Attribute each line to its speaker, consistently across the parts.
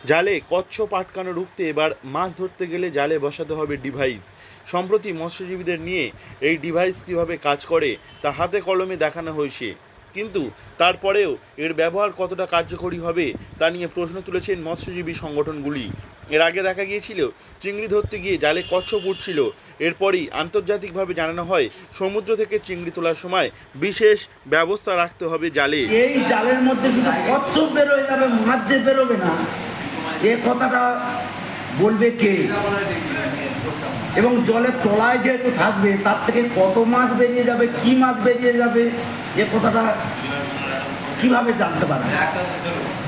Speaker 1: জালে কচ্ছপ আটকানো রুখতে এবার মাছ ধরতে গেলে জালে বসাতে হবে ডিভাইস। সম্প্রতি মৎস্যজীবীদের নিয়ে এই ডিভাইস কীভাবে কাজ করে তা হাতে কলমে দেখানো হয়েছে, কিন্তু তারপরেও এর ব্যবহার কতটা কার্যকরী হবে তা নিয়ে প্রশ্ন তুলেছেন মৎস্যজীবী সংগঠনগুলি। এর আগে দেখা গিয়েছিল চিংড়ি ধরতে গিয়ে জালে কচ্ছপ উঠছিল। এরপরই আন্তর্জাতিকভাবে জানানো হয় সমুদ্র থেকে চিংড়ি তোলার সময় বিশেষ ব্যবস্থা রাখতে হবে জালে।
Speaker 2: এই জালের মধ্যে শুধু কচ্ছপ বেরোয় যাবে, মাছ যে বেরোবে না, এ কথাটা বলবে কে? এবং জলের তলায় যেহেতু থাকবে, তার থেকে কত মাছ বেরিয়ে যাবে, কি মাছ বেরিয়ে যাবে, এ কথাটা কিভাবে জানতে পারে?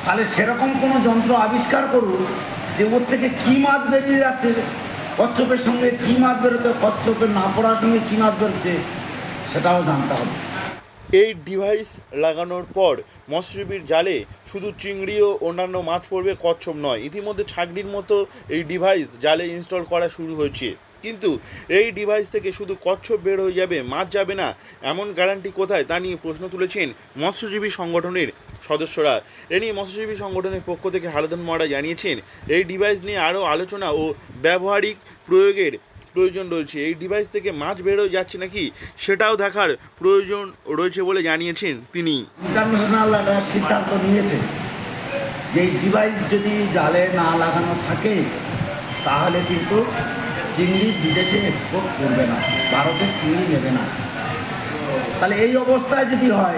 Speaker 2: তাহলে সেরকম কোনো যন্ত্র আবিষ্কার করুন যে ওর থেকে কি মাছ বেরিয়ে যাচ্ছে, কচ্ছপের সঙ্গে কি মাছ বেরোচ্ছে, কচ্ছপের না পড়ার সঙ্গে কি মাছ বেরোচ্ছে, সেটাও জানতে হবে।
Speaker 1: এই ডিভাইস লাগানোর পর মৎস্যজীবীর জালে শুধু চিংড়ি ও অন্যান্য মাছ পড়বে, কচ্ছপ নয়। ইতিমধ্যে ছাগড়ির মতো এই ডিভাইস জালে ইনস্টল করা শুরু হয়েছে, কিন্তু এই ডিভাইস থেকে শুধু কচ্ছপ বের হয়ে যাবে, মাছ যাবে না, এমন গ্যারান্টি কোথায় তা নিয়ে প্রশ্ন তুলেছেন মৎস্যজীবী সংগঠনের সদস্যরা। এ নিয়ে মৎস্যজীবী সংগঠনের পক্ষ থেকে হারাধন মহারাজ জানিয়েছেন, এই ডিভাইস নিয়ে আরও আলোচনা ও ব্যবহারিক প্রয়োগের প্রয়োজন রয়েছে। এই ডিভাইস থেকে মাছ বেরোয় যাচ্ছে নাকি সেটাও দেখার প্রয়োজন রয়েছে বলে জানিয়েছেন তিনি।
Speaker 2: ইন্টারন্যাশনাল একটা সিদ্ধান্ত নিয়েছে যে এই ডিভাইস যদি জালে না লাগানো থাকে তাহলে কিন্তু চিংড়ি বিদেশে এক্সপোর্ট করবে না, ভারতের চিংড়ি নেবে না। তাহলে এই অবস্থায় যদি হয়,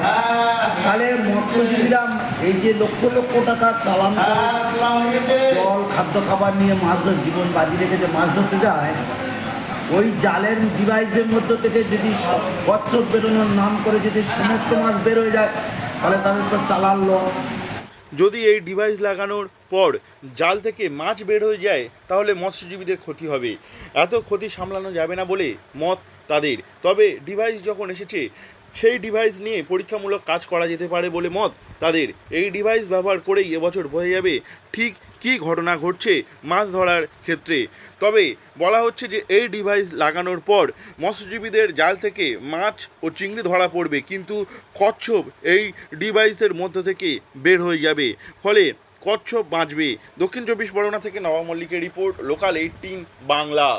Speaker 2: তাহলে মৎস্যজীবীরা এই যে লক্ষ লক্ষ টাকা চালান জল খাদ্য খাবার নিয়ে মাছ ধর জীবন বাজি রেখে যে মাছ ধরতে যায়, ওই জালের ডিভাইসের মধ্য থেকে যদি কচ্ছপ বেরোনোর নাম করে যদি সমস্ত মাছ বের হয়ে যায়, তাহলে তাদের তো চালান লস।
Speaker 1: যদি এই ডিভাইস লাগানোর পর জাল থেকে মাছ বের হয়ে যায় তাহলে মৎস্যজীবীদের ক্ষতি হবে। এত ক্ষতি সামলানো যাবে না বলে মত তাদের। তবে ডিভাইস যখন এসেছে সেই ডিভাইস নিয়ে পরীক্ষামূলক কাজ করা যেতে পারে বলে মত তাদের। এই ডিভাইস ব্যবহার করেই এবছর বোঝা যাবে ঠিক কী ঘটনা ঘটছে মাছ ধরার ক্ষেত্রে। তবে বলা হচ্ছে যে এই ডিভাইস লাগানোর পর মৎস্যজীবীদের জাল থেকে মাছ ও চিংড়ি ধরা পড়বে, কিন্তু কচ্ছপ এই ডিভাইসের মধ্য থেকে বের হয়ে যাবে, ফলে কচ্ছপ বাঁচবে। দক্ষিণ 24 পরগনা থেকে নবাব মল্লিকের রিপোর্ট, লোকাল 18 বাংলা।